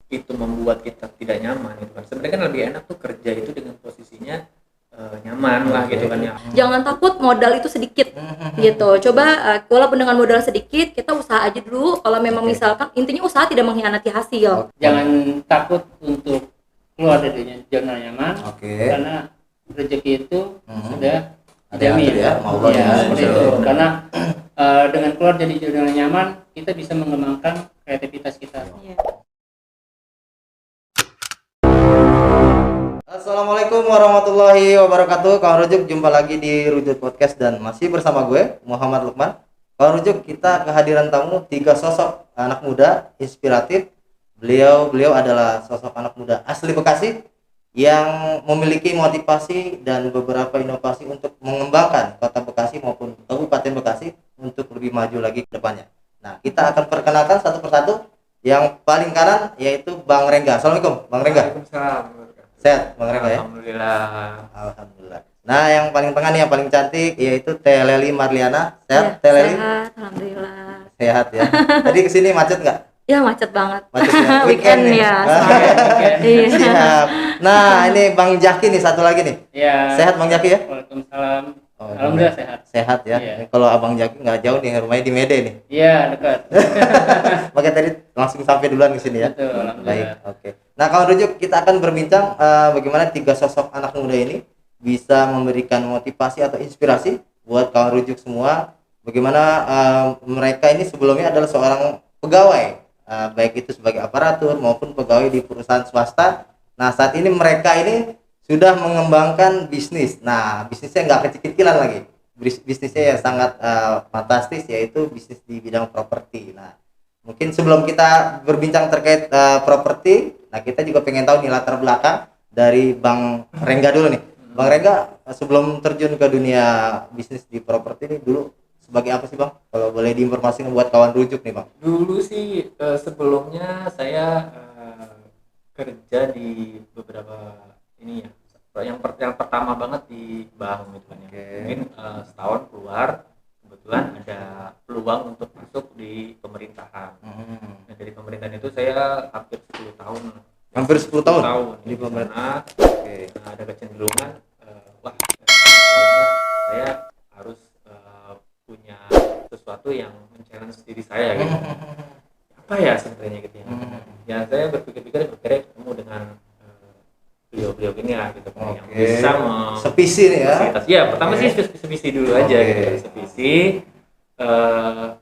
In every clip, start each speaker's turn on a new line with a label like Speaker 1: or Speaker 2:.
Speaker 1: itu membuat kita tidak nyaman gitu kan. Sebenarnya kan lebih enak tuh kerja itu dengan posisinya nyaman lah gitu kan ya.
Speaker 2: Jangan takut modal itu sedikit gitu. Coba walaupun dengan modal sedikit kita usaha aja dulu. Kalau memang misalkan intinya usaha tidak mengkhianati hasil.
Speaker 3: Jangan takut untuk keluar dari zona nyaman. Karena rezeki itu sudah dijamin
Speaker 4: ya, Allah
Speaker 3: ya, seperti itu.
Speaker 1: betul.
Speaker 3: Karena dengan keluar dari zona nyaman kita bisa mengembangkan kreativitas kita.
Speaker 4: Assalamualaikum warahmatullahi wabarakatuh. Kawan Rujuk, jumpa lagi di Rujuk Podcast dan masih bersama gue Muhammad Lukman. Kawan Rujuk, kita kehadiran tamu 3 sosok anak muda inspiratif. Beliau adalah sosok anak muda asli Bekasi yang memiliki motivasi dan beberapa inovasi untuk mengembangkan Kota Bekasi maupun Kabupaten Bekasi untuk lebih maju lagi ke depannya. Nah, kita akan perkenalkan satu persatu. Yang paling kanan yaitu Bang Rengga. Assalamualaikum, Bang Rengga.
Speaker 1: Waalaikumsalam.
Speaker 4: Sehat, Bang Rengga ya? Alhamdulillah. Nah, yang paling tengah nih yang paling cantik yaitu Teh Leli Marliana. Sehat, Teh Leli?
Speaker 2: Sehat, alhamdulillah.
Speaker 4: Sehat ya. Tadi kesini macet nggak?
Speaker 2: Ya macet banget.
Speaker 4: Macet ya.
Speaker 2: Weekend ya. Iya.
Speaker 4: Siap. Nah, ini Bang Jaki nih satu lagi nih.
Speaker 3: Ya.
Speaker 4: Sehat Bang Jaki ya?
Speaker 3: Waalaikumsalam.
Speaker 4: Oh,
Speaker 3: Alhamdulillah sehat.
Speaker 4: Sehat ya.
Speaker 3: Iya.
Speaker 4: Kalau Abang Jaki nggak jauh nih, rumahnya di Mede nih.
Speaker 3: Iya, dekat.
Speaker 4: Makanya tadi langsung sampai duluan ke sini ya.
Speaker 3: Betul, alhamdulillah.
Speaker 4: Baik, oke. Nah, kalau Rujuk kita akan berbincang bagaimana 3 sosok anak muda ini bisa memberikan motivasi atau inspirasi buat kawan Rujuk semua. Bagaimana mereka ini sebelumnya adalah seorang pegawai, baik itu sebagai aparatur maupun pegawai di perusahaan swasta. Nah, saat ini mereka ini sudah mengembangkan bisnis. Nah, bisnisnya nggak kecil-kecilan lagi. Bisnisnya yang sangat fantastis, yaitu bisnis di bidang properti. Nah, mungkin sebelum kita berbincang terkait properti, nah kita juga pengen tahu nih latar belakang dari Bang Rengga dulu nih. Bang Rengga sebelum terjun ke dunia bisnis di properti ini dulu sebagai apa sih Bang? Kalau boleh diinformasikan buat kawan Rujuk nih Bang.
Speaker 1: Dulu sih sebelumnya saya kerja di beberapa ini ya. Yang pertama banget di bank gitu kan ya. Mungkin setahun keluar, kebetulan ada peluang untuk masuk di pemerintahan. Nah, dari pemerintahan itu saya hampir 10 tahun.
Speaker 4: Hampir 10 tahun
Speaker 1: di pemerintahan. Nah, ada kecenderungan wah kayaknya saya harus punya sesuatu yang men-challenge diri saya gitu. Apa ya sebenarnya gitu ya. Ya saya berpikir-pikir akhirnya ketemu dengan beliau ini lah gitu yang bisa
Speaker 4: sevisi nih ya.
Speaker 1: Ya pertama sih sevisi dulu aja gitu. Sevisi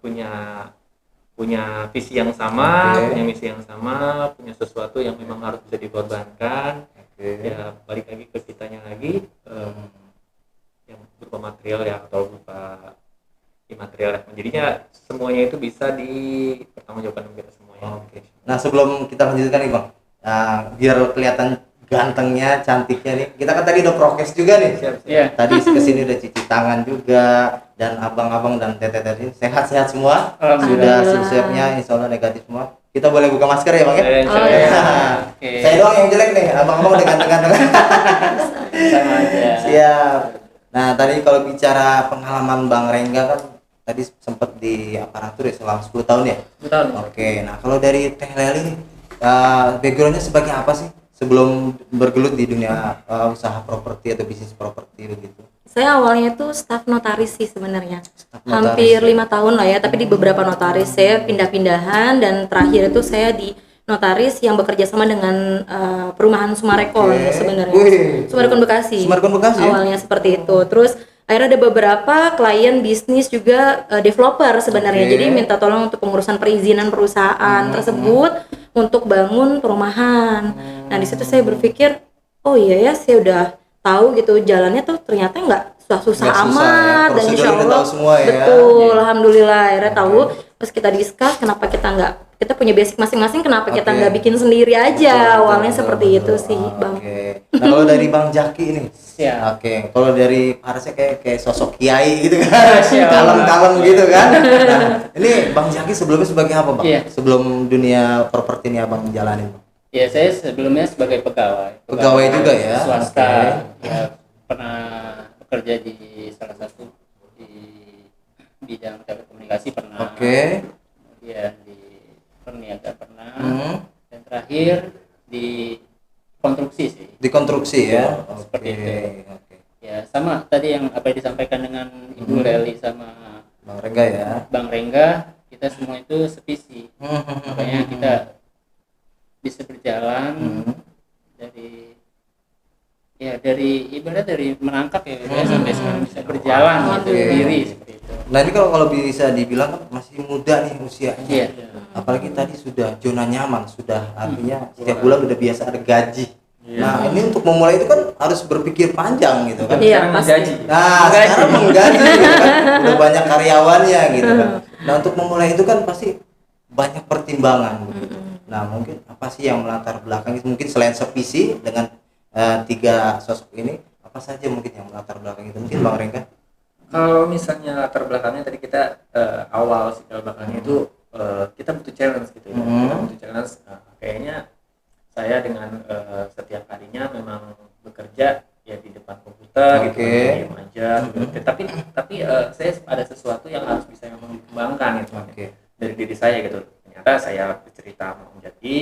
Speaker 1: punya visi yang sama, punya misi yang sama, punya sesuatu yang memang harus bisa dikorbankan. Ya balik lagi ke kitanya lagi yang berupa material ya atau berupa imaterial ya. Jadinya semuanya itu bisa dipertanggungjawabkan kita semuanya.
Speaker 4: Nah, sebelum kita lanjutkan nih Bang, biar kelihatan gantengnya, cantiknya nih. Kita kan tadi udah prokes juga nih.
Speaker 3: Iya.
Speaker 4: Tadi kesini udah cuci tangan juga, dan abang-abang dan teteh ini sehat-sehat semua. Sudah siap-siapnya, insya Allah negatif semua. Kita boleh buka masker ya Bang ya? Saya doang yang jelek nih, abang-abang udah ganteng-ganteng.
Speaker 3: Sama aja.
Speaker 4: Siap. Nah, tadi kalau bicara pengalaman Bang Rengga kan tadi sempat di aparatur ya selama 10 tahun ya?
Speaker 3: 10 tahun.
Speaker 4: Oke, nah kalau dari Teh Leli, backgroundnya sebagai apa sih sebelum bergelut di dunia usaha properti atau bisnis properti begitu?
Speaker 2: Saya awalnya tuh staf notaris sih sebenarnya. Hampir 5 tahun lah ya, tapi di beberapa notaris saya pindah-pindahan dan terakhir itu saya di notaris yang bekerja sama dengan perumahan Sumarekon sebenarnya. Sumarekon Bekasi.
Speaker 4: Sumarekon Bekasi.
Speaker 2: Awalnya seperti itu. Terus akhirnya ada beberapa klien bisnis juga developer sebenarnya. Jadi minta tolong untuk pengurusan perizinan perusahaan tersebut untuk bangun perumahan. Nah, di situ saya berpikir, oh iya ya, saya udah tahu gitu jalannya tuh ternyata nggak susah amat
Speaker 4: ya.
Speaker 2: dan insya Allah
Speaker 4: semua ya.
Speaker 2: betul, alhamdulillah akhirnya tahu. Pas kita discuss kenapa kita punya basic masing-masing, kenapa kita nggak bikin sendiri aja. Awalnya seperti itu sih Bang.
Speaker 4: Nah, kalau dari Bang Jaki ini
Speaker 3: Ya.
Speaker 4: kalau dari harusnya kayak sosok kiai gitu kan, kalem-kalem gitu kan. Nah, ini Bang Jaki sebelumnya sebagai apa Bang? Sebelum dunia properti ini Abang jalanin?
Speaker 3: Ya, saya sebelumnya sebagai pegawai
Speaker 4: juga ya,
Speaker 3: swasta. Ya, pernah bekerja di salah satu di bidang telekomunikasi pernah. Kemudian di perniagaan pernah. Dan terakhir di konstruksi sih.
Speaker 4: Di konstruksi ya.
Speaker 3: Seperti itu.
Speaker 4: Oke.
Speaker 3: Ya sama tadi yang apa yang disampaikan dengan Ibu Leli sama
Speaker 4: Bang Rengga ya.
Speaker 3: Bang Rengga, kita semua itu sevisi. Makanya kita bisa berjalan dari ibarat dari merangkak ya sampai sekarang bisa berjalan gitu sendiri seperti itu.
Speaker 4: Nah ini kalau bisa dibilang kan masih muda nih usianya.
Speaker 3: Iya.
Speaker 4: Apalagi tadi sudah zona nyaman, sudah artinya setiap bulan udah biasa ada gaji. Nah ini untuk memulai itu kan harus berpikir panjang gitu kan.
Speaker 2: Iya, pasti.
Speaker 4: Nah sekarang menggaji gitu kan, udah banyak karyawannya gitu kan. Nah untuk memulai itu kan pasti banyak pertimbangan gitu. Nah mungkin apa sih yang melatar belakangi, mungkin selain sevisi dengan 3 sosok ini, apa saja mungkin yang melatar belakang itu, mungkin Bang Rengga?
Speaker 1: Kalau misalnya latar belakangnya tadi kita awal sih latar belakangnya itu kita butuh challenge gitu ya. Kita butuh challenge. Kayaknya saya dengan setiap harinya memang bekerja ya di depan komputer gitu, diam aja gitu. Tapi saya ada sesuatu yang harus bisa memang dikembangkan gitu dari diri saya gitu. Ternyata saya bercerita sama Om Jaki,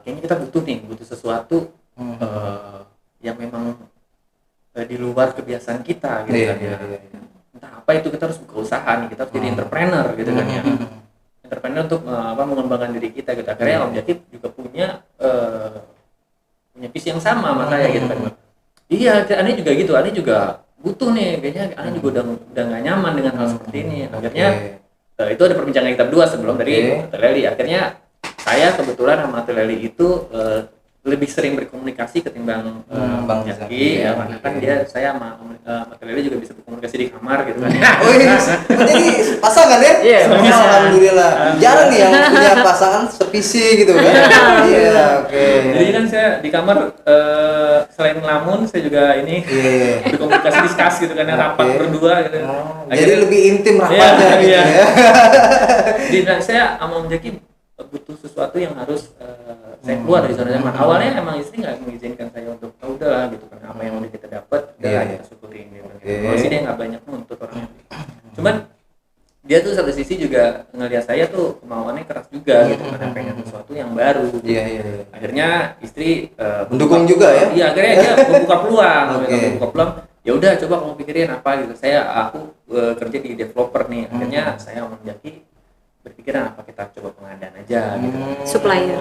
Speaker 1: kayaknya kita butuh sesuatu yang memang di luar kebiasaan kita gitu kan ya. Entah apa itu, kita harus buka usaha nih, kita harus jadi entrepreneur gitu kan ya. Entrepreneur untuk mengembangkan diri kita gitu. Akhirnya Om Jaki juga punya visi yang sama sama saya gitu kan. Iya, Ani juga gitu. Ani juga butuh nih, kayaknya Ani juga udah nggak nyaman dengan hal seperti ini. Akhirnya itu ada perbincangan kita berdua sebelum dari Tante Leli. Akhirnya saya kebetulan sama Tante Leli itu lebih sering berkomunikasi ketimbang Bang Jaki ya, karena kan saya sama Tante Leli juga bisa berkomunikasi di kamar gitu kan.
Speaker 4: Oh ini jadi pasangan ya?
Speaker 1: Iya,
Speaker 4: alhamdulillah. Jarang nih yang punya pasangan sevisi gitu kan. Iya, oke.
Speaker 1: Jadi kan saya di kamar selain ngelamun saya juga ini berkomunikasi diskus gitu kan, rapat berdua gitu.
Speaker 4: Jadi lebih intim rapatnya gitu ya.
Speaker 1: Jadi saya sama Om Jaki butuh sesuatu yang harus saya keluar dari zona nyaman. Awalnya emang istri nggak mengizinkan saya untuk udahlah gitu kan, apa yang udah kita dapat kita syukurin gitu. Kalau sih dia nggak banyak nuntut orangnya. Cuman dia tuh satu sisi juga ngelihat saya tuh kemauannya keras juga gitu, karena pengen sesuatu yang baru. Akhirnya istri
Speaker 4: mendukung juga ya.
Speaker 1: Iya, akhirnya dia membuka peluang. Membuka peluang. Ya udah, coba kamu pikirin apa gitu. Aku kerja di developer nih. Akhirnya saya sama Jaki berpikiran apa kita coba pengadaan aja gitu.
Speaker 2: Supplier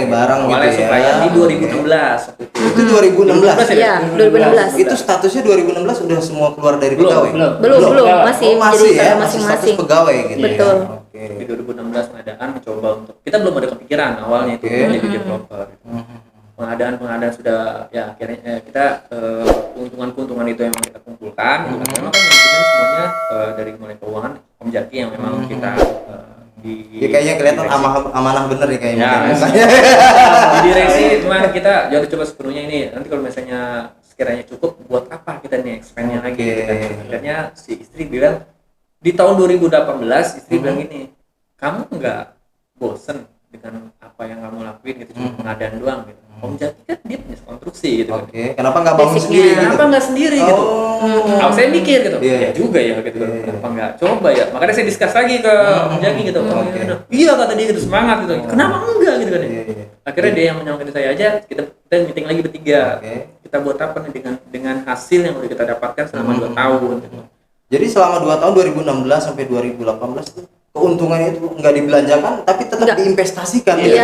Speaker 4: barang gitu ya.
Speaker 1: Supplier di 2016
Speaker 4: itu 2016
Speaker 2: ya? 2016
Speaker 4: itu statusnya 2016 udah semua keluar dari pegawai?
Speaker 2: Belum, masih
Speaker 4: masih ya,
Speaker 2: masing-masing
Speaker 4: status pegawai gitu.
Speaker 2: Betul.
Speaker 4: Ya?
Speaker 1: Di 2016 pengadaan mencoba untuk, kita belum ada kepikiran awalnya itu jadi developer gitu. Pengadaan sudah ya, akhirnya kita keuntungan itu yang kita kumpulkan gitu kan. Memang kan yang semuanya dari mulai keuangan Om Jaki yang memang kita
Speaker 4: kayaknya kelihatan amanah bener ya kayaknya.
Speaker 1: Di direksi memang kita jangan coba sepenuhnya ini. Nanti kalau misalnya sekiranya cukup, buat apa kita nih expand-nya lagi gitu kan. Akhirnya si istri bilang di tahun 2018 istri bilang gini, kamu nggak bosen dengan apa yang kamu lakuin gitu, cuma pengadaan doang gitu. Om Jaki kan dia punya konstruksi gitu.
Speaker 4: Kenapa nggak bangun sendiri?
Speaker 1: Kenapa nggak sendiri gitu? Kalau saya mikir gitu, ya juga ya gitu. Kenapa nggak coba ya? Makanya saya discuss lagi ke Om Jaki gitu. Iya kata dia gitu, semangat gitu. Kenapa enggak gitu kan? Akhirnya dia yang menyemangati saya aja. Kita meeting lagi bertiga. Kita buat apa nih dengan hasil yang udah kita dapatkan selama 2 tahun. Gitu.
Speaker 4: Jadi selama 2 tahun 2016 sampai 2018 itu keuntungannya itu nggak dibelanjakan tapi tetap diinvestasikan gitu.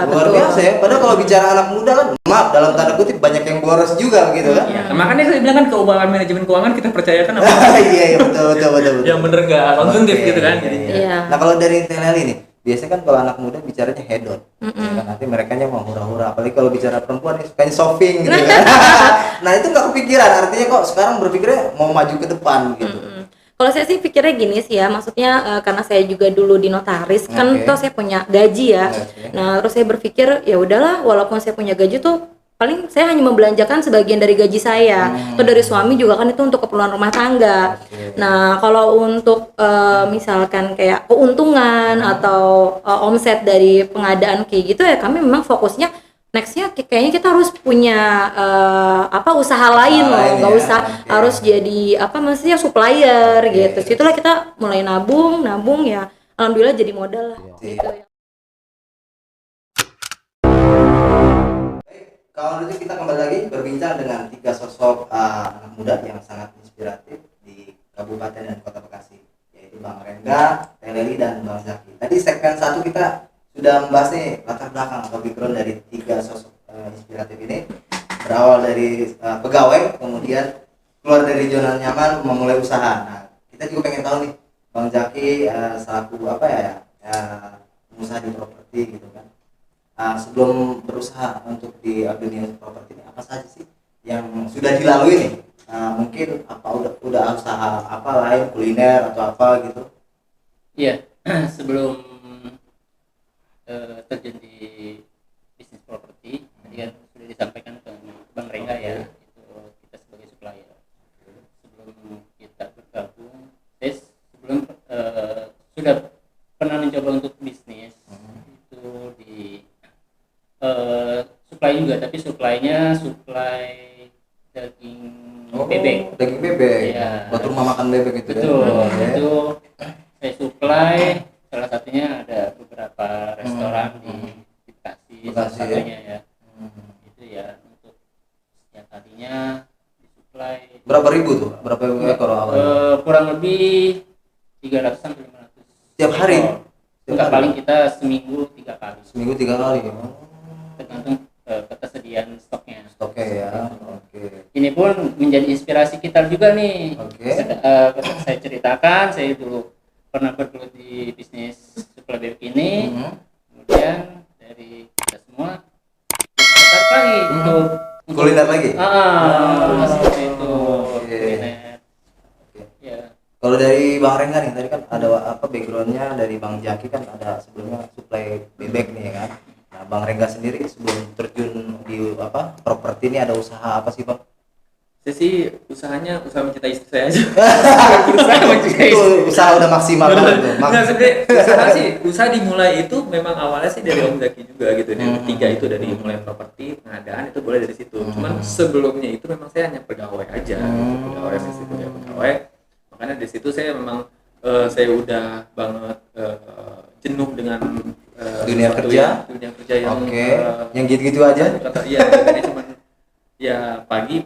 Speaker 4: Luar biasa ya. Padahal kalau bicara anak muda kan, maaf dalam tanda kutip, banyak yang boros juga gitu kan.
Speaker 1: Makanya saya bilang kan keuangan, manajemen keuangan kita percayakan apa?
Speaker 4: Iya betul.
Speaker 1: Yang bener nggak konsumtif gitu kan.
Speaker 4: Nah kalau dari Teleli nih, biasanya kan kalau anak muda bicaranya hedon, kan nanti mereka mau hura-hura. Apalagi kalau bicara perempuan nih sukanya shopping gitu kan. Nah itu nggak kepikiran, artinya kok sekarang berpikirnya mau maju ke depan gitu.
Speaker 2: Kalau saya sih pikirnya gini sih ya, maksudnya karena saya juga dulu di notaris kan, toh saya punya gaji ya. Nah terus saya berpikir ya udahlah, walaupun saya punya gaji tuh paling saya hanya membelanjakan sebagian dari gaji saya, atau dari suami juga kan, itu untuk keperluan rumah tangga. Nah kalau untuk misalkan kayak keuntungan atau omset dari pengadaan kayak gitu ya, kami memang fokusnya nextnya kayaknya kita harus punya usaha lain loh, nggak usah harus jadi maksudnya supplier gitu. Situlah kita mulai nabung ya, alhamdulillah jadi modal lah gitu.
Speaker 4: kembali lagi berbincang dengan 3 sosok anak muda yang sangat inspiratif di Kabupaten dan Kota Bekasi, yaitu Bang Rengga, Teh Leli, dan Bang Zaki. Tadi segmen 1 kita sudah membahas nih latar belakang atau background dari 3 sosok inspiratif ini, berawal dari pegawai, kemudian keluar dari zona nyaman, memulai usaha. Nah, kita juga pengen tahu nih, Bang Zaki selaku pengusaha di properti gitu kan. Sebelum berusaha untuk di dunia properti ini, apa saja sih yang sudah dilalui nih? Mungkin udah usaha apa lain, kuliner atau apa gitu?
Speaker 3: Iya, sebelum terjun di bisnis properti, tadi kan sudah disampaikan ke Bang Rengga ya, itu kita sebagai supplier. Sebelum kita bergabung, sebelum sudah pernah mencoba untuk bisnis itu di supply juga, tapi supply-nya daging bebek.
Speaker 4: Daging bebek.
Speaker 3: Ya.
Speaker 4: Buat rumah makan bebek itu.
Speaker 3: Betul.
Speaker 4: Ya?
Speaker 3: Itu saya supply, salah satunya ada beberapa restoran di Bekasi sebagainya ya. Itu ya untuk setiap harinya disuplai.
Speaker 4: Berapa ribu tuh? Berapa ekor awalnya?
Speaker 3: Kurang lebih 300 sampai 500.
Speaker 4: Tiap hari?
Speaker 3: Enggak, paling kita seminggu 3 kali.
Speaker 4: Seminggu 3 kali.
Speaker 3: Tergantung ketersediaan stoknya.
Speaker 4: Ya. Oke.
Speaker 3: Ini pun menjadi inspirasi kita juga nih.
Speaker 4: Oke.
Speaker 3: Saya ceritakan, saya dulu pernah bergelut di bisnis supply bebek ini. Kemudian dari kita semua tertarik lagi untuk
Speaker 4: Kuliner lagi?
Speaker 3: seperti itu.
Speaker 4: Oke.
Speaker 3: Kuliner.
Speaker 4: Oke.
Speaker 3: Ya.
Speaker 4: Kalau dari Bang Rengga nih, tadi kan ada backgroundnya dari Bang Zaki kan ada sebelumnya supply bebek nih ya kan. Nah, Bang Rengga sendiri sebelum terjun di properti ini ada usaha apa sih Bang?
Speaker 1: Saya sih usahanya usaha mencintai istri saya aja.
Speaker 4: Itu usaha udah maksimal banget tuh.
Speaker 1: Nah, sebenarnya usaha dimulai itu memang awalnya sih dari Om Zaki juga gitu. Dari ketiga itu dari mulai properti, pengadaan itu boleh dari situ. Cuman sebelumnya itu memang saya hanya pegawai aja. Pegawai di situ ya pegawai. Makanya di situ saya memang saya udah banget jenuh dengan
Speaker 4: dunia kerja
Speaker 1: yang
Speaker 4: yang gitu-gitu aja.
Speaker 1: Iya, ini cuman ya pagi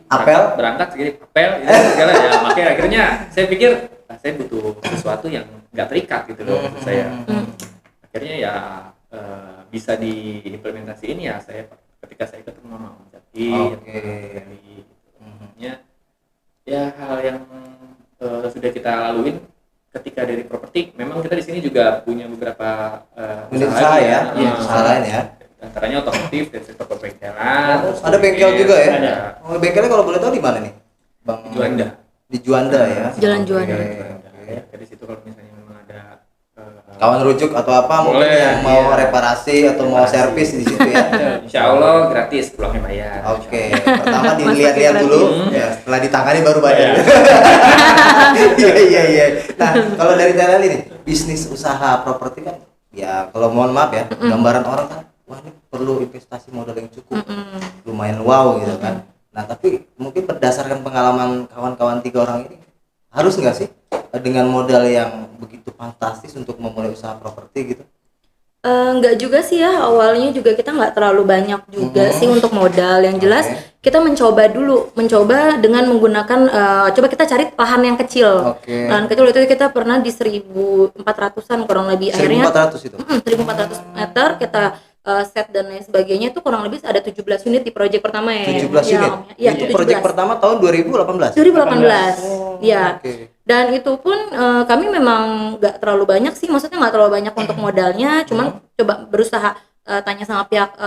Speaker 1: berangkat segini apel gitu segala ya, makanya akhirnya saya pikir saya butuh sesuatu yang nggak terikat gitu loh maksud saya. Akhirnya ya bisa diimplementasiin ya saya ketika saya ketemu sama Om Zaki. Ya hal yang sudah kita laluin ketika dari properti, memang kita di sini juga punya beberapa
Speaker 4: usaha ya, usaha lain ya.
Speaker 1: Antaranya otomotif dan sektor perbengkelan.
Speaker 4: Ada bengkel juga ya?
Speaker 1: Ada.
Speaker 4: Bengkelnya kalau boleh tahu di mana nih, Bang?
Speaker 1: Di Juanda.
Speaker 4: Di Juanda ya.
Speaker 2: Jalan Juanda.
Speaker 1: Ya, di situ kalau misalnya memang ada
Speaker 4: kawan rujuk atau apa mungkin yang mau reparasi atau mau servis di situ ya.
Speaker 1: Insya Allah gratis, pulangnya bayar.
Speaker 4: Oke. Pertama dilihat-lihat dulu, ya setelah ditangani baru bayar. Iya. Nah, kalau dari Teh Leli nih, bisnis usaha properti kan, ya kalau mohon maaf ya, gambaran orang kan, wah ini perlu investasi modal yang cukup, lumayan wow gitu kan. Nah, tapi mungkin berdasarkan pengalaman kawan-kawan 3 orang ini, harus nggak sih dengan modal yang begitu fantastis untuk memulai usaha properti gitu?
Speaker 2: Enggak juga sih ya, awalnya juga kita nggak terlalu banyak juga sih untuk modal. Yang jelas kita mencoba dengan menggunakan coba kita cari lahan yang kecil. Lahan kecil itu kita pernah di 1.400-an kurang lebih.
Speaker 4: 1.400 itu?
Speaker 2: 1.400 meter kita set dan lain sebagainya, itu kurang lebih ada 17 unit di proyek pertama ya.
Speaker 4: 17 unit?
Speaker 2: Ya,
Speaker 4: itu proyek pertama tahun 2018?
Speaker 2: 2018, ya. Dan itu pun kami memang nggak terlalu banyak sih, maksudnya nggak terlalu banyak untuk modalnya, cuman coba berusaha tanya sama pihak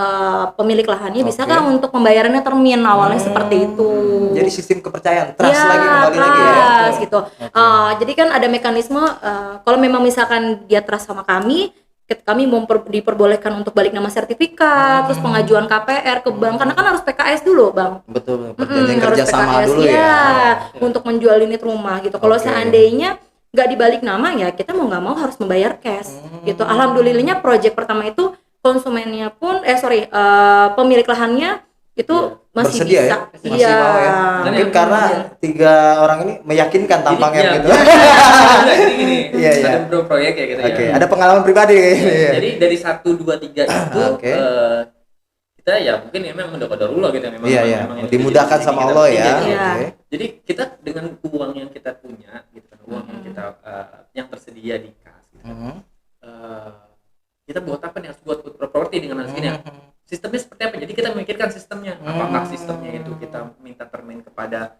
Speaker 2: pemilik lahannya, bisakah untuk pembayarannya termin awalnya seperti itu.
Speaker 4: Jadi sistem kepercayaan, trust lagi kembali lagi ya.
Speaker 2: Gitu. Jadi kan ada mekanisme kalau memang misalkan dia trust sama kami diperbolehkan untuk balik nama sertifikat, terus pengajuan KPR ke bank, karena kan harus PKS dulu, Bang.
Speaker 4: Betul, perjanjian kerja sama dulu ya.
Speaker 2: Untuk menjual unit rumah gitu. Kalau seandainya nggak dibalik nama ya kita mau nggak mau harus membayar cash gitu. Alhamdulillahnya proyek pertama itu konsumennya pun pemilik lahannya itu masih
Speaker 4: bersedia
Speaker 2: bisa.
Speaker 4: Masih mau ya. Mungkin karena 3 orang ini meyakinkan tampangnya gitu.
Speaker 1: Jadi gini, ada beberapa proyek ya gitu ya.
Speaker 4: Ada pengalaman pribadi kayaknya.
Speaker 1: Jadi dari 1, 2, 3 itu kita ya mungkin ya memang udah qadarullah gitu ya, memang
Speaker 4: Iya, iya.
Speaker 1: memang ini
Speaker 4: Dimudahkan
Speaker 1: rezeki
Speaker 4: sama
Speaker 1: kita.
Speaker 4: Allah ya.
Speaker 2: Iya.
Speaker 4: Oke.
Speaker 1: Jadi kita dengan uang yang kita punya gitu kan, uang yang kita yang tersedia di kas gitu kan,
Speaker 4: Mhm.
Speaker 1: kita buat apa nih, harus buat properti dengan segini ya. Sistemnya seperti apa? Jadi kita memikirkan sistemnya. Apakah sistemnya itu kita minta termin kepada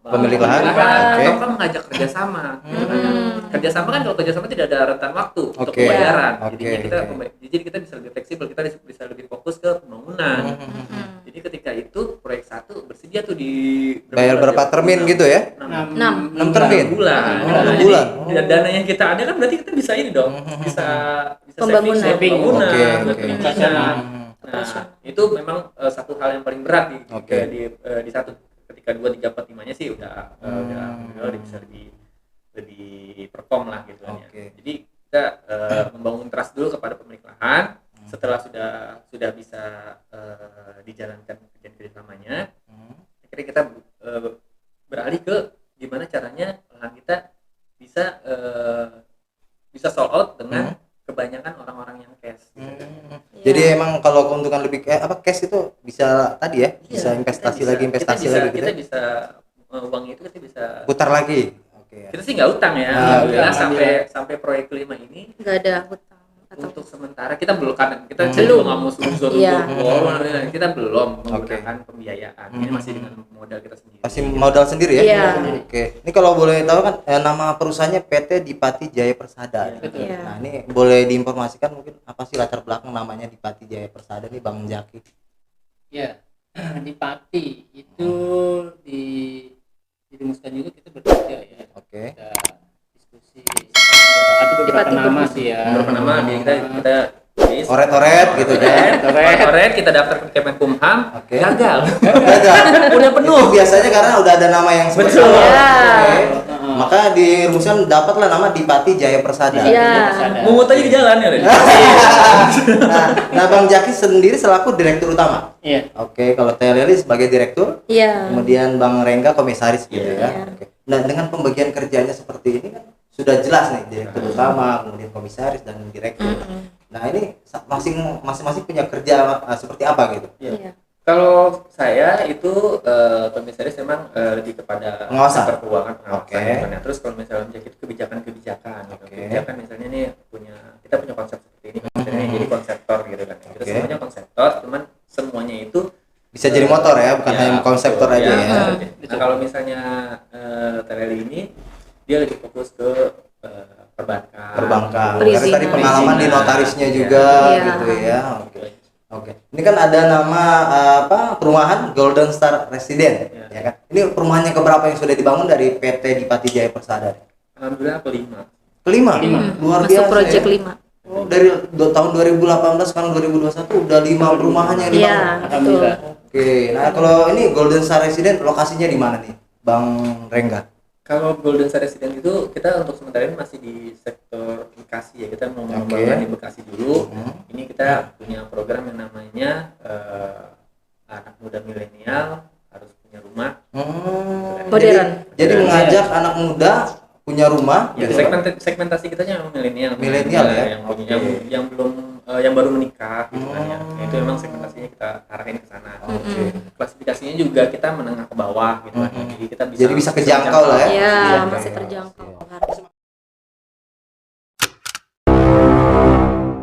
Speaker 4: Pemilik lahan,
Speaker 1: atau
Speaker 4: oke.
Speaker 1: kan mengajak kerjasama gitu kan ya. Kerjasama kan, kalau kerjasama tidak ada rentan waktu untuk
Speaker 4: Oke.
Speaker 1: pembayaran.
Speaker 4: Oke,
Speaker 1: Jadinya kita
Speaker 4: oke.
Speaker 1: jadi kita bisa lebih fleksibel, kita bisa lebih fokus ke pembangunan.
Speaker 4: Mhm.
Speaker 1: Jadi ketika itu proyek 1 bersedia tuh di
Speaker 4: Bayar berapa termin gitu ya?
Speaker 2: 6
Speaker 4: termin?
Speaker 1: bulan.
Speaker 4: Oh,
Speaker 1: Nah,
Speaker 4: 6
Speaker 1: jadi
Speaker 4: bulan.
Speaker 1: dana yang kita ada kan berarti kita bisa ini dong, bisa
Speaker 2: Pembangunan.
Speaker 1: saving pembangunan,
Speaker 4: Oke,
Speaker 1: buat
Speaker 4: oke.
Speaker 1: perizinan.
Speaker 4: Mhm.
Speaker 1: Nah, itu memang satu hal yang paling berat
Speaker 4: Oke.
Speaker 1: di satu. Ketika 2, 3, 4, 5-nya sih udah bisa lebih perform lah gitu kan ya.
Speaker 4: Oke.
Speaker 1: Jadi kita membangun trust dulu kepada pemilik lahan. Setelah sudah bisa dijalankan kerjaan utamanya, akhirnya kita beralih ke gimana caranya lahan kita bisa sold out dengan kebanyakan orang-orang yang cash.
Speaker 4: Jadi emang kalau keuntungan lebih cash itu bisa tadi ya, bisa
Speaker 1: Iya,
Speaker 4: investasi
Speaker 1: kita
Speaker 4: lagi gitu
Speaker 1: kita
Speaker 4: ya.
Speaker 1: bisa uangnya itu kita bisa
Speaker 4: Putar lagi. Oke.
Speaker 1: kita sih nggak utang ya, alhamdulillah sampai proyek kelima ini
Speaker 2: nggak ada hutang atau
Speaker 1: untuk sementara kita belum, karena kita
Speaker 2: Belum.
Speaker 1: nggak mau suzon
Speaker 2: Iya.
Speaker 1: kita belum menggunakan pembiayaan. Ini masih dengan modal kita sendiri.
Speaker 4: Masih modal sendiri ya?
Speaker 2: Iya.
Speaker 4: Oke. Ini kalau boleh tahu kan nama perusahaannya PT Dipati Jaya Persada.
Speaker 1: Iya, betul.
Speaker 2: Iya.
Speaker 4: Nah, ini boleh diinformasikan mungkin apa sih latar belakang namanya Dipati Jaya Persada nih Bang Jaki?
Speaker 3: Ya, di Pati itu dirumuskan juga kita bertiga ya.
Speaker 4: Oke.
Speaker 3: Kita diskusi. Ada beberapa
Speaker 2: Di Pati
Speaker 3: nama
Speaker 2: berdua.
Speaker 3: sih ya.
Speaker 1: Beberapa nama kita list.
Speaker 4: Oret-oret gitu kan.
Speaker 1: Oret kita daftar ke Kemenkumham,
Speaker 4: Oke.
Speaker 1: gagal.
Speaker 4: Gagal.
Speaker 1: Udah penuh.
Speaker 4: Itu biasanya karena udah ada nama yang seperti
Speaker 1: Betul.
Speaker 4: itu.
Speaker 2: Iya.
Speaker 4: Oke. Maka dirumuskan dapatlah nama Dipati Jaya Persada.
Speaker 2: Iya.
Speaker 1: Mungut aja di jalan ya.
Speaker 4: Nah, Bang Jaki sendiri selaku direktur utama.
Speaker 3: Iya.
Speaker 4: Oke, kalau Teh Leli sebagai direktur,
Speaker 2: Iya.
Speaker 4: kemudian Bang Rengga komisaris gitu
Speaker 1: Iya.
Speaker 4: ya. Oke. Nah, dengan pembagian kerjanya seperti ini kan sudah jelas nih direktur utama, kemudian komisaris dan direktur. Nah, ini masing-masing punya kerja seperti apa gitu?
Speaker 2: Iya.
Speaker 1: Kalau saya itu komisaris memang lebih kepada
Speaker 4: Pengawasan.
Speaker 1: sektor keuangan,
Speaker 4: Oke.
Speaker 1: pengawasan. Nah, terus kalau misalnya Jack itu kebijakan-kebijakan, gitu.
Speaker 4: Oke.
Speaker 1: Kebijakan misalnya nih kita punya konsep seperti ini, misalnya jadi konseptor gitu kan. Kita
Speaker 4: Oke.
Speaker 1: semuanya konseptor, cuman semuanya itu
Speaker 4: Bisa jadi motor ya, bukan
Speaker 1: ya,
Speaker 4: hanya konseptor
Speaker 1: betul,
Speaker 4: aja ya.
Speaker 1: Nah, kalau misalnya Tereli ini dia lebih fokus ke perbankan.
Speaker 4: Perbankan. Karena
Speaker 2: Perizinan.
Speaker 4: tadi pengalaman di notarisnya juga
Speaker 2: Iya.
Speaker 4: gitu ya. Oke. Oke. Ini kan ada nama perumahan Golden Star Resident,
Speaker 1: Iya.
Speaker 4: ya kan? Ini perumahannya keberapa yang sudah dibangun dari PT Dipati Jaya Persada?
Speaker 1: Alhamdulillah kelima.
Speaker 4: Kelima. Luar
Speaker 2: Masuk
Speaker 4: biasa.
Speaker 2: proyek
Speaker 4: ya.
Speaker 2: 5.
Speaker 4: Oh, dari tahun 2018 sekarang 2021 udah 5 perumahan yang dibangun.
Speaker 2: Iya, betul.
Speaker 3: Alhamdulillah.
Speaker 4: Oke. Nah, kalau ini Golden Star Resident lokasinya di mana nih, Bang Rengga?
Speaker 1: Kalau Golden Star Resident itu kita untuk sementara ini masih di sektor Bekasi ya, kita mau
Speaker 4: Oke.
Speaker 1: mengembangkan di Bekasi dulu.
Speaker 4: Hmm.
Speaker 1: Ini kita punya program yang namanya anak muda milenial harus punya rumah.
Speaker 2: Modern.
Speaker 4: Jadi mengajak anak muda punya rumah
Speaker 1: Ya,
Speaker 4: gitu.
Speaker 1: segmentasi kita yang milenial.
Speaker 4: Milenial ya?
Speaker 1: Yang,
Speaker 4: Oke.
Speaker 1: yang belum yang baru menikah gitu kan ya.
Speaker 4: Hmm.
Speaker 1: Itu memang segmentasinya kita arahin ke sana.
Speaker 4: Oke.
Speaker 1: Klasifikasinya juga kita menengah ke bawah gitu kan.
Speaker 4: Hmm.
Speaker 1: Jadi kita bisa
Speaker 4: Jadi bisa kejangkau lah ya.
Speaker 2: Iya,
Speaker 4: Oke.
Speaker 2: masih terjangkau harga.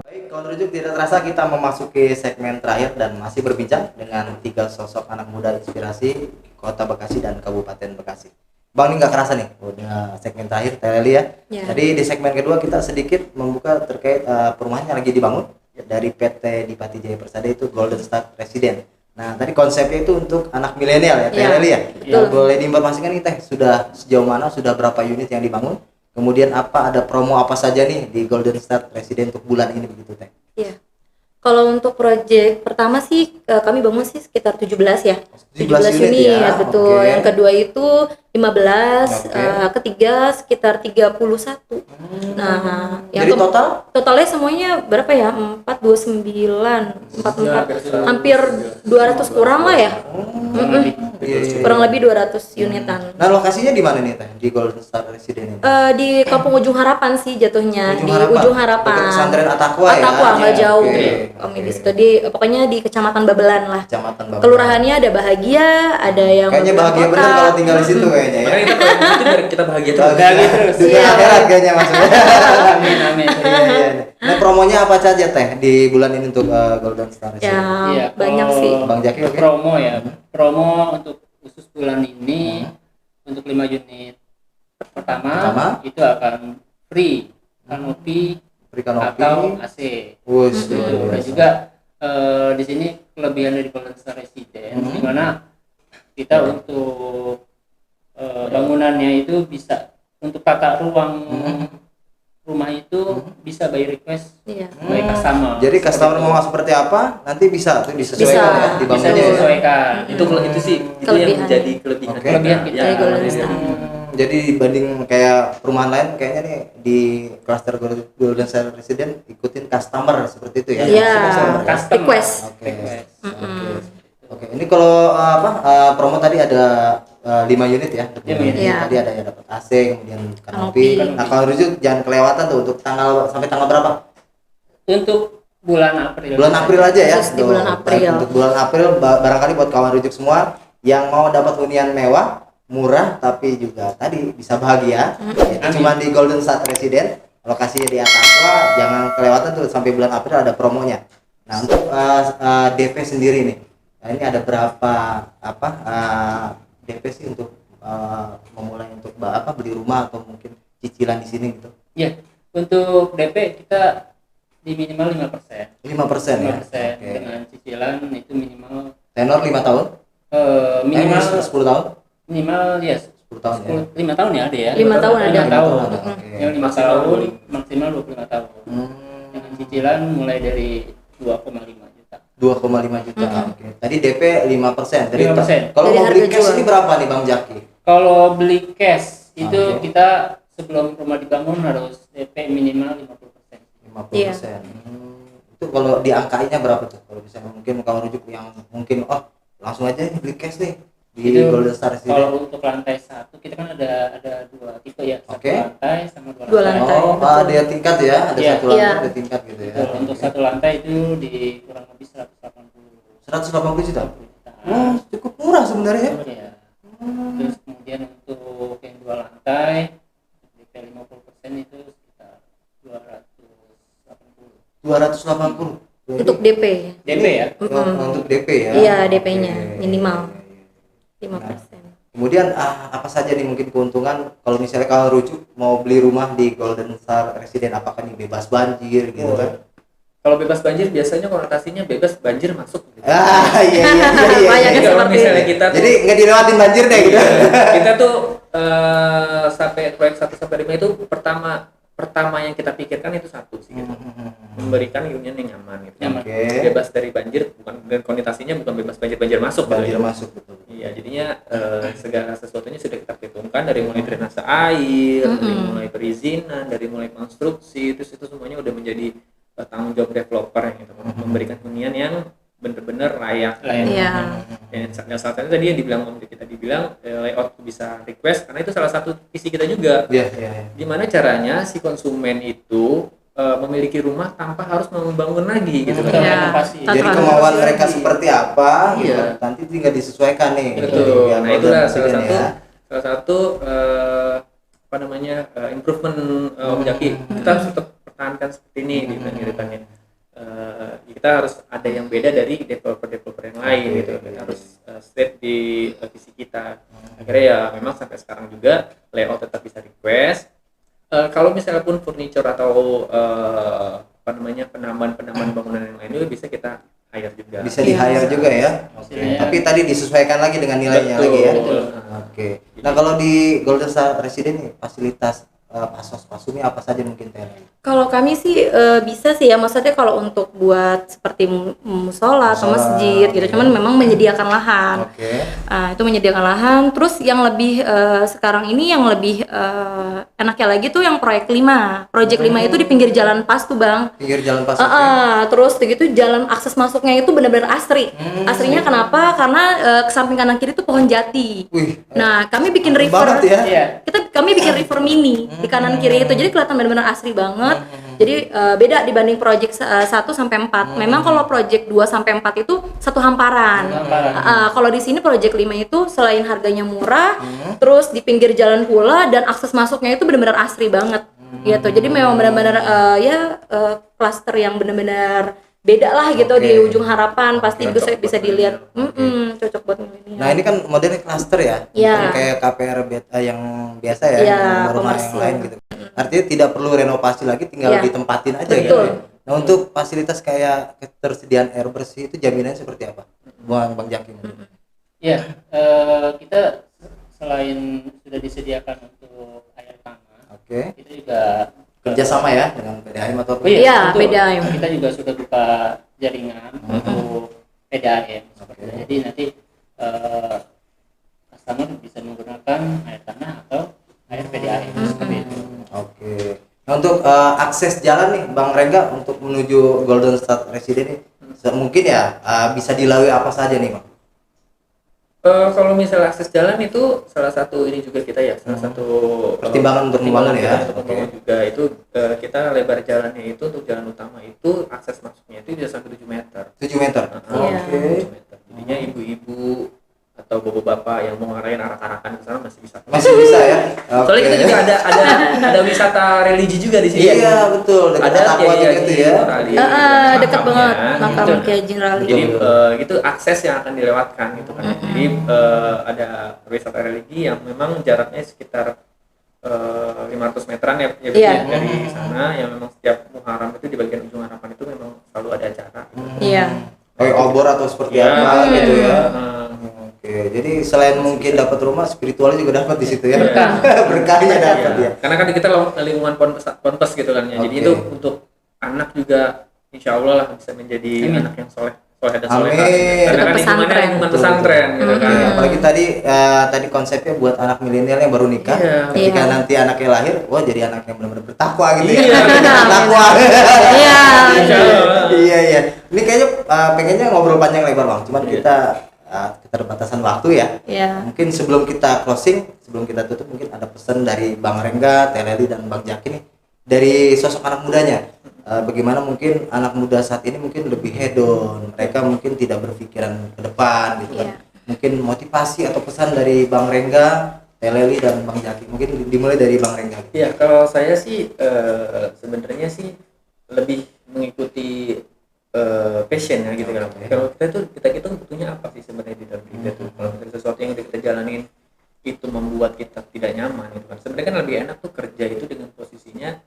Speaker 4: Baik, kalau rujuk tidak terasa kita memasuki segmen terakhir dan masih berbincang dengan 3 sosok anak muda inspirasi Kota Bekasi dan Kabupaten Bekasi. Bang, ini nggak kerasa nih, udah segmen terakhir Teleli ya.
Speaker 2: Ya.
Speaker 4: Jadi di segmen kedua kita sedikit membuka terkait perumahan yang lagi dibangun dari PT Dipati Jaya Persada itu Golden Star Resident. Nah, tadi konsepnya itu untuk anak milenial ya,
Speaker 2: Ya,
Speaker 4: Teleli ya.
Speaker 2: betul.
Speaker 4: Boleh diinformasikan nih Teh, sudah sejauh mana, sudah berapa unit yang dibangun? Kemudian ada promo apa saja nih di Golden Star Resident untuk bulan ini begitu Teh?
Speaker 2: Iya. Kalau untuk proyek pertama sih kami bangun sih sekitar 17 ya.
Speaker 4: 17 unit
Speaker 2: unit,
Speaker 4: ya,
Speaker 2: betul.
Speaker 4: oke.
Speaker 2: Yang kedua itu 15,
Speaker 4: Oke.
Speaker 2: ketiga sekitar 31. Nah, yang
Speaker 4: Jadi total
Speaker 2: totalnya semuanya berapa ya? 429, 44, hampir 200 kurang lah ya. Kurang lebih 200 unitan.
Speaker 4: Nah, lokasinya di mana nih Teh? Di Golden Star Residence ini?
Speaker 2: Di Kampung Ujung Harapan sih jatuhnya, di Ujung Harapan.
Speaker 4: Dekat pesantren At-Taqwa ya.
Speaker 2: At-Taqwa nggak jauh.
Speaker 4: Oke.
Speaker 2: Kami di situ pokoknya di Kecamatan Babelan lah.
Speaker 4: Kecamatan Babelan.
Speaker 2: Kelurahannya ada Bahagia, ada yang
Speaker 4: Kayaknya bahagia
Speaker 2: kota.
Speaker 4: bener kalau tinggal di situ kayaknya ya.
Speaker 1: Makanya kita kalau di situ biar kita bahagia terus.
Speaker 4: Bahagia terus. Dunia
Speaker 2: Iya.
Speaker 4: akhirat kayaknya maksudnya.
Speaker 3: Amin amin.
Speaker 4: Iya, iya. Nah, promonya apa saja Teh di bulan ini untuk Golden Star Residence?
Speaker 2: Ya,
Speaker 3: Iya,
Speaker 2: banyak
Speaker 3: kalau
Speaker 2: sih.
Speaker 4: Bang Jaki oke.
Speaker 3: promo ya. Promo untuk khusus bulan ini untuk 5 unit pertama itu akan free kanopi
Speaker 4: Berikan
Speaker 3: atau
Speaker 4: kopi.
Speaker 3: AC.
Speaker 4: Wus,
Speaker 3: Itu.
Speaker 4: luar
Speaker 3: Dan
Speaker 4: biasa.
Speaker 3: juga di sini kelebihan dari Golden Star Residence di mana kita untuk bangunannya itu bisa untuk tata ruang rumah itu bisa by request
Speaker 2: Iya.
Speaker 3: by customer.
Speaker 4: Jadi customer
Speaker 3: Seperti
Speaker 4: mau
Speaker 3: itu.
Speaker 4: seperti apa nanti bisa tuh disesuaikan
Speaker 2: Bisa.
Speaker 4: ya di
Speaker 3: bisa
Speaker 4: bangunnya ya.
Speaker 3: disesuaikan.
Speaker 1: Itu sih itu yang
Speaker 2: Kelebihan.
Speaker 1: menjadi kelebihan
Speaker 4: Oke.
Speaker 3: Kelebihan kita.
Speaker 1: Ya,
Speaker 2: Golden
Speaker 1: ini.
Speaker 2: Star.
Speaker 4: Jadi dibanding kayak perumahan lain kayaknya nih di cluster Golden Star Residence ikutin customer seperti itu ya.
Speaker 2: Iya.
Speaker 3: Customer.
Speaker 2: Request.
Speaker 4: Oke.
Speaker 3: Request.
Speaker 4: Oke, ini kalau promo tadi ada 5 unit ya. Untuk
Speaker 3: 5
Speaker 4: unit.
Speaker 2: unit. Iya.
Speaker 4: Tadi ada yang dapat AC, kemudian
Speaker 2: Kanopi.
Speaker 4: kanopi. Nah, kalau rujuk jangan kelewatan tuh untuk sampai tanggal berapa?
Speaker 3: Untuk bulan April.
Speaker 4: Bulan April aja ya.
Speaker 2: Khusus di bulan
Speaker 4: Tuh,
Speaker 2: April.
Speaker 4: baik, untuk bulan April barangkali buat kawan rujuk semua yang mau dapat hunian mewah, murah tapi juga tadi bisa bahagia. Itu cuma di Golden Star Residence, lokasinya di At-Taqwa. Jangan kelewatan tuh sampai bulan April ada promonya. Nah, untuk DP sendiri nih. Nah, ini ada berapa DP sih untuk memulai untuk beli rumah atau mungkin cicilan di sini gitu?
Speaker 3: Ya, untuk DP kita di minimal 5%.
Speaker 4: 5% ya.
Speaker 3: 5%
Speaker 4: Oke.
Speaker 3: dengan cicilan itu minimal
Speaker 4: Tenor 5 tahun?
Speaker 3: minimal
Speaker 4: 10 tahun?
Speaker 3: minimal ya
Speaker 4: 10 tahun ya.
Speaker 3: 5 tahun ya ada ya.
Speaker 2: 5 tahun ada.
Speaker 3: 5 tahun.
Speaker 4: Ada, oke.
Speaker 3: Yang 5
Speaker 1: Maksimal
Speaker 3: tahun
Speaker 1: 25.
Speaker 3: maksimal 25 tahun. Dengan
Speaker 4: Hmm,
Speaker 3: cicilan mulai dari 2,5 juta.
Speaker 4: 2,5 juta. Oke. Tadi DP 5%. Dari
Speaker 3: 5%.
Speaker 4: Kalau
Speaker 2: Dari
Speaker 4: mau beli
Speaker 2: harga
Speaker 4: cash
Speaker 2: jual.
Speaker 4: ini berapa nih Bang Jaki?
Speaker 3: Kalau beli cash itu
Speaker 4: Oke.
Speaker 3: kita sebelum rumah dibangun harus DP minimal 50%.
Speaker 4: 50%. Itu kalau diangkainya berapa tuh? Kalau misalnya mungkin kalau rujuk yang mungkin langsung aja nih beli cash nih di
Speaker 3: Itu
Speaker 4: Golden Star Residence.
Speaker 3: Kalau untuk lantai 1 kita kan ada 2 tipe ya, satu
Speaker 4: Oke.
Speaker 3: lantai sama 2
Speaker 2: Dua
Speaker 3: lantai.
Speaker 2: lantai.
Speaker 4: Oh,
Speaker 2: betul.
Speaker 4: ada yang tingkat ya, ada
Speaker 3: Iya.
Speaker 4: satu lantai,
Speaker 2: Iya.
Speaker 4: ada tingkat gitu ya.
Speaker 3: Betul, untuk satu lantai itu di kurang lebih 180
Speaker 4: 180 juta.
Speaker 3: juta.
Speaker 4: Cukup murah sebenarnya.
Speaker 3: Ya. Terus kemudian untuk yang 2 lantai DP 50% itu sekitar 280.
Speaker 4: 280.
Speaker 2: Untuk DP.
Speaker 3: DP ya.
Speaker 4: Untuk DP ya.
Speaker 2: Iya, DP-nya
Speaker 4: Oke.
Speaker 2: minimal
Speaker 4: Iya, iya.
Speaker 2: 5%.
Speaker 4: Kemudian apa saja nih mungkin keuntungan kalau misalnya kalau rujuk mau beli rumah di Golden Star Residence, apakah nih bebas banjir gitu kan?
Speaker 1: Kalau bebas banjir biasanya konotasinya bebas banjir masuk gitu.
Speaker 4: Iya.
Speaker 2: Banyak
Speaker 1: Jadi kalau
Speaker 2: seperti
Speaker 1: misalnya
Speaker 2: itu.
Speaker 1: kita tuh
Speaker 4: Jadi nggak dilewatin banjir deh gitu.
Speaker 1: kita tuh sampai proyek 1 sampai 5 itu pertama yang kita pikirkan itu satu sih gitu. Memberikan hunian yang nyaman gitu.
Speaker 3: Nyaman.
Speaker 4: Oke.
Speaker 1: Bebas dari banjir, bukan, dan konotasinya bukan bebas banjir masuk gitu
Speaker 4: Banjir
Speaker 1: ya.
Speaker 4: masuk betul.
Speaker 1: Iya, jadinya segala sesuatunya sudah kita perhitungkan dari mulai drainase air, dari mulai perizinan, dari mulai konstruksi, terus itu semuanya udah menjadi tanggung jawab developer yang gitu, memberikan hunian yang benar-benar layak.
Speaker 2: Iya.
Speaker 1: Dan salah satunya tadi yang dibilang Om kita dibilang layout bisa request, karena itu salah satu visi kita juga.
Speaker 4: Iya.
Speaker 1: Gimana caranya si konsumen itu memiliki rumah tanpa harus membangun lagi gitu kan.
Speaker 2: Iya.
Speaker 3: Renovasi.
Speaker 2: Tanpa
Speaker 4: Jadi
Speaker 2: harus
Speaker 4: kemauan
Speaker 1: lagi.
Speaker 4: mereka seperti apa gitu.
Speaker 1: Iya.
Speaker 4: Nanti tinggal disesuaikan nih.
Speaker 1: Betul.
Speaker 4: Yang
Speaker 1: Nah,
Speaker 4: Golden
Speaker 1: itulah
Speaker 4: Residence ya.
Speaker 1: salah satu improvement Om Jaki. Kita harus tetap pertahankan seperti ini gitu ceritanya. Kita harus ada yang beda dari developer yang lain gitu. Kita harus stay di visi kita. Akhirnya ya memang sampai sekarang juga layout tetap bisa request. Kalau misalnya pun furniture atau penambahan bangunan yang lain juga bisa kita hire juga.
Speaker 4: Bisa di hire juga ya. Oke.
Speaker 3: Iya.
Speaker 4: Tapi tadi disesuaikan lagi dengan nilainya
Speaker 1: Betul.
Speaker 4: lagi ya.
Speaker 1: Betul.
Speaker 4: Oke. Nah, kalau di Golden Star Residence nih fasilitas pasos-pasumnya apa saja mungkin Teh?
Speaker 2: Kalau kami sih bisa sih ya, maksudnya kalau untuk buat seperti musola atau
Speaker 4: Musola,
Speaker 2: masjid gitu,
Speaker 4: oke.
Speaker 2: cuman memang menyediakan lahan.
Speaker 4: Oke.
Speaker 2: Itu menyediakan lahan. Terus yang lebih sekarang ini yang lebih enaknya lagi tuh yang proyek 5. Proyek 5 itu di pinggir jalan pas tuh, Bang.
Speaker 4: Pinggir jalan pas.
Speaker 2: Terus begitu jalan akses masuknya itu benar-benar asri. Asrinya kenapa? Karena ke samping kanan kiri itu pohon jati.
Speaker 4: Wih.
Speaker 2: Nah, kami bikin
Speaker 4: Mantap
Speaker 2: river.
Speaker 4: banget ya.
Speaker 3: Iya.
Speaker 2: Kami bikin river mini di kanan kiri itu. Jadi kelihatan benar-benar asri banget. Jadi beda dibanding project 1 sampai 4. Memang kalau project 2 sampai 4 itu satu hamparan. Kalau di sini project 5 itu selain harganya murah, terus di pinggir jalan pula dan akses masuknya itu benar-benar asri banget. Gitu. Jadi memang benar-benar klaster yang benar-benar beda lah gitu
Speaker 4: Oke.
Speaker 2: di ujung harapan, pasti bisa dilihat. Cocok buat milenial.
Speaker 4: Nah, ini kan modelnya klaster ya.
Speaker 2: Iya.
Speaker 4: Bukan kayak KPR yang biasa ya,
Speaker 2: Iya,
Speaker 4: rumah yang
Speaker 2: komersil.
Speaker 4: lain gitu. Artinya tidak perlu renovasi lagi, tinggal
Speaker 2: Iya.
Speaker 4: ditempatin aja
Speaker 2: Betul.
Speaker 4: gitu. Nah, untuk fasilitas kayak ketersediaan air bersih itu jaminannya seperti apa? Bang Jaki.
Speaker 3: Ya, kita selain sudah disediakan untuk air tanah,
Speaker 4: Oke.
Speaker 3: kita juga
Speaker 4: Kerjasama ya dengan PDAM atau apa?
Speaker 2: Iya,
Speaker 3: tentu.
Speaker 2: PDAM.
Speaker 3: Kita juga sudah buka jaringan untuk PDAM. Seperti itu. Jadi nanti customer bisa menggunakan air tanah atau air PDAM seperti itu.
Speaker 4: Oke. Nah, untuk akses jalan nih Bang Rengga untuk menuju Golden State Residence ini mungkin ya bisa dilalui apa saja nih Bang?
Speaker 1: Kalau misalnya akses jalan itu salah satu ini juga kita ya, salah satu
Speaker 4: Pertimbangan untuk membangun
Speaker 1: kita
Speaker 4: ya.
Speaker 1: untuk membangun juga itu kita lebar jalannya itu untuk jalan utama itu akses masuknya itu bisa sampai 7 meter.
Speaker 4: 7 meter.
Speaker 2: Iya.
Speaker 1: 7 meter. Jadinya ibu-ibu atau bapak-bapak yang mau ngarahin arak-arakan ke sana masih bisa.
Speaker 4: Masih bisa ya.
Speaker 1: Soalnya kita juga ada wisata religi juga di sini.
Speaker 4: Iya, betul. Dekat
Speaker 1: Ada
Speaker 4: Takwa
Speaker 1: Kiai
Speaker 4: gitu
Speaker 1: Haji
Speaker 4: ya.
Speaker 1: Nurali,
Speaker 2: Dekat
Speaker 1: makamnya.
Speaker 2: banget makam
Speaker 1: Gitu.
Speaker 2: Kiai Haji Nurali.
Speaker 1: Jadi itu akses yang akan dilewatkan gitu kan. Jadi ada wisata religi yang memang jaraknya sekitar 500 meteran ya,
Speaker 2: Iya.
Speaker 1: dari sana yang memang setiap Muharram itu di bagian ujung harapan itu memang selalu ada acara.
Speaker 2: Iya.
Speaker 4: Kayak obor atau seperti
Speaker 1: Ya,
Speaker 4: apa gitu ya. Oke, jadi selain mungkin dapat rumah, spiritualnya juga dapat di situ ya. Berkahnya dapat ya.
Speaker 1: Karena kan kita lingkungan ponpes gitu kan ya. Jadi
Speaker 4: Oke.
Speaker 1: itu untuk anak juga insya Allah lah bisa menjadi anak yang soleh dan solehah.
Speaker 4: Amin.
Speaker 1: Karena kan
Speaker 2: Pesantren.
Speaker 1: lingkungannya lingkungan pesantren gitu kan.
Speaker 4: Oke, apalagi tadi konsepnya buat anak milenial yang baru nikah.
Speaker 1: Iya.
Speaker 4: Ketika
Speaker 2: Iya.
Speaker 4: nanti anaknya lahir, wah jadi anak yang benar-benar bertakwa gitu
Speaker 1: Iya.
Speaker 4: ya. Bertakwa.
Speaker 2: Iya.
Speaker 1: Insya Allah.
Speaker 4: Iya iya. Ini kayaknya pengennya ngobrol panjang lebar Bang. Cuman kita keterbatasan waktu ya.
Speaker 2: Iya.
Speaker 4: Mungkin sebelum kita closing, sebelum kita tutup mungkin ada pesan dari Bang Rengga, Teh Leli dan Bang Jaki nih dari sosok anak mudanya. Bagaimana mungkin anak muda saat ini mungkin lebih hedon, mereka mungkin tidak berpikiran ke depan gitu kan.
Speaker 2: Iya.
Speaker 4: Mungkin motivasi atau pesan dari Bang Rengga, Teh Leli dan Bang Jaki. Mungkin dimulai dari Bang Rengga.
Speaker 1: Iya, kalau saya sih sebenarnya sih lebih mengikuti passion ya gitu kan. Kalau kita butuhnya apa sih sebenarnya di dalam hidup itu? Kalau misalnya sesuatu yang kita jalanin itu membuat kita tidak nyaman gitu kan. Sebenarnya kan lebih enak tuh kerja itu dengan posisinya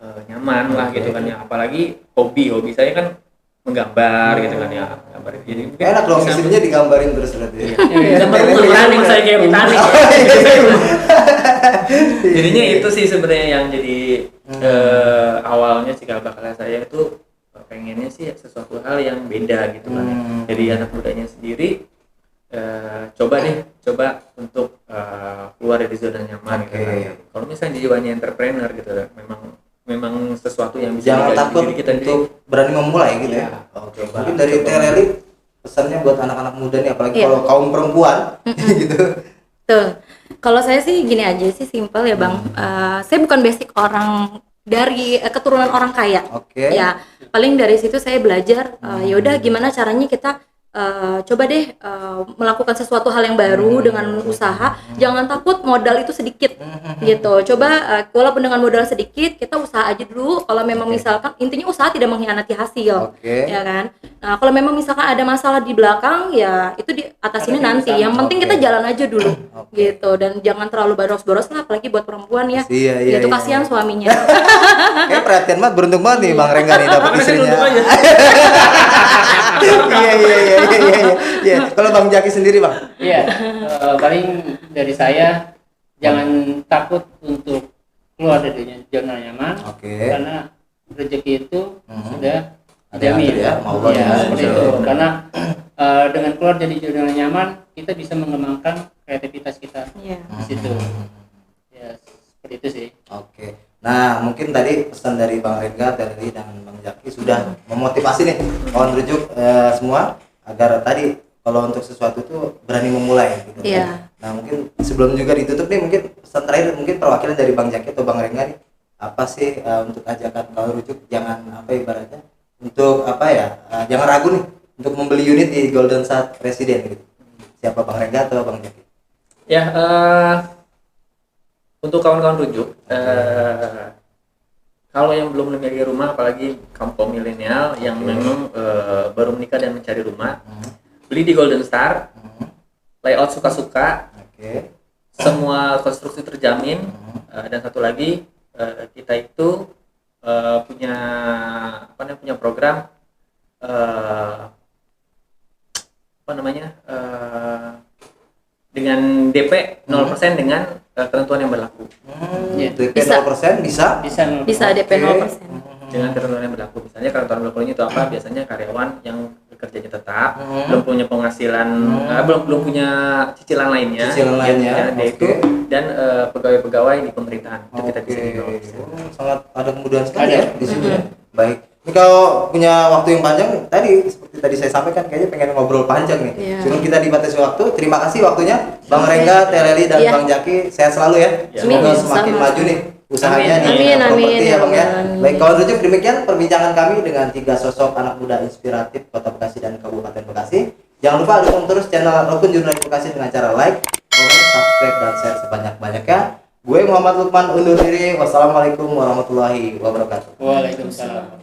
Speaker 1: nyaman lah gitu kan ya. Apalagi hobi saya kan menggambar gitu kan ya. Gambar. Jadi mungkin
Speaker 4: Enak dong
Speaker 1: bisa-
Speaker 4: istrinya digambarin terus berarti.
Speaker 1: Gambar rumah Titanic, saya kayak Titanic. Jadinya itu sih sebenarnya yang jadi awalnya cikal bakal saya itu pengennya sih sesuatu hal yang beda gitu kan. Jadi anak mudanya sendiri coba untuk keluar dari zona nyaman gitu kan.
Speaker 4: Oke.
Speaker 1: Kalau misalnya jiwanya entrepreneur gitu kan, memang sesuatu yang bisa
Speaker 4: Jangan
Speaker 1: digaji
Speaker 4: takut
Speaker 1: diri kita
Speaker 4: untuk berani memulai gitu ya.
Speaker 1: Iya.
Speaker 4: Oke.
Speaker 1: Coba.
Speaker 4: Mungkin dari Teh Leli pesannya buat anak-anak muda nih apalagi
Speaker 2: Iya.
Speaker 4: kalau kaum perempuan gitu.
Speaker 2: Tuh. Kalau saya sih gini aja sih, simpel ya Bang. Saya bukan basic orang dari keturunan orang kaya.
Speaker 4: Oke.
Speaker 2: Ya, paling dari situ saya belajar ya udah gimana caranya kita coba deh melakukan sesuatu hal yang baru dengan usaha. Jangan takut modal itu sedikit gitu. Coba walaupun dengan modal sedikit kita usaha aja dulu. Kalau memang misalkan intinya usaha tidak mengkhianati hasil,
Speaker 4: Oke.
Speaker 2: ya kan. Nah, kalau memang misalkan ada masalah di belakang ya itu diatasinnya nanti. Yang penting kita jalan aja dulu gitu, dan jangan terlalu boros-boros lah apalagi buat perempuan ya.
Speaker 4: Iya, iya,
Speaker 2: Gitu
Speaker 4: iya.
Speaker 2: kasihan suaminya.
Speaker 4: Kayak perhatian banget, beruntung banget nih Bang Rengga nih dapat
Speaker 1: Makanya saya
Speaker 4: istrinya.
Speaker 1: beruntung aja.
Speaker 4: Iya. Kalau Bang Jaki sendiri Bang.
Speaker 3: Iya, paling dari saya jangan takut untuk keluar dari zona nyaman.
Speaker 4: Oke.
Speaker 3: Karena rezeki itu sudah
Speaker 4: Ada
Speaker 3: dijamin
Speaker 4: ya, mau Allah
Speaker 3: ya,
Speaker 4: ya,
Speaker 3: seperti
Speaker 4: insya
Speaker 3: itu.
Speaker 4: Allah.
Speaker 3: Karena dengan keluar dari zona nyaman kita bisa mengembangkan kreativitas kita
Speaker 2: Iya.
Speaker 3: di situ. Ya seperti itu sih.
Speaker 4: Oke. Nah, mungkin tadi pesan dari Bang Rengga, Terry dan Bang Jaki sudah memotivasi nih kawan rujuk semua agar tadi kalau untuk sesuatu tuh berani memulai gitu
Speaker 2: Iya.
Speaker 4: kan. Nah, mungkin sebelum juga ditutup nih mungkin pesan terakhir mungkin perwakilan dari Bang Jaki atau Bang Rengga nih apa sih untuk ajakan kawan rujuk jangan apa ibaratnya untuk apa ya jangan ragu nih untuk membeli unit di Golden Sat Resident gitu. Siapa Bang Rengga atau Bang Jaki?
Speaker 1: Ya, untuk kawan-kawan rujuk, kalau yang belum memiliki rumah, apalagi kaum milenial yang memang baru menikah dan mencari rumah, beli di Golden Star, layout suka-suka, semua konstruksi terjamin, dan satu lagi kita itu punya punya program dengan DP 0% dengan ketentuan yang berlaku.
Speaker 4: DP
Speaker 2: Bisa.
Speaker 4: 0% bisa?
Speaker 2: Bisa DP 0%.
Speaker 1: Dengan ketentuan yang berlaku. Misalnya ketentuan berlakunya itu apa? Biasanya karyawan yang kerjanya tetap, belum punya penghasilan, belum punya cicilan lainnya, dia itu dan pegawai-pegawai di pemerintahan itu kita bisa di 0%.
Speaker 4: Sangat ada kemudahan sekali ya di sini ya. Baik. Ini kalau punya waktu yang panjang tadi seperti tadi saya sampaikan kayaknya pengen ngobrol panjang nih.
Speaker 2: Iya.
Speaker 4: Cuma kita dibatasi waktu. Terima kasih waktunya Bang Rengga, Terry dan
Speaker 2: Iya.
Speaker 4: Bang Jaki. Sehat selalu ya. Semoga
Speaker 2: Amin.
Speaker 4: semakin
Speaker 2: Sama.
Speaker 4: maju nih usahanya di
Speaker 2: Amin,
Speaker 4: properti
Speaker 2: amin,
Speaker 4: ya Bang ya.
Speaker 2: amin.
Speaker 4: Baik kawan rujuk demikian perbincangan kami dengan 3 sosok anak muda inspiratif Kota Bekasi dan Kabupaten Bekasi. Jangan lupa dukung terus channel Rukun Jurnalis Bekasi dengan cara like, comment, subscribe dan share sebanyak-banyaknya. Gue Muhammad Lukman undur diri. Wassalamualaikum warahmatullahi wabarakatuh.
Speaker 3: Waalaikumsalam.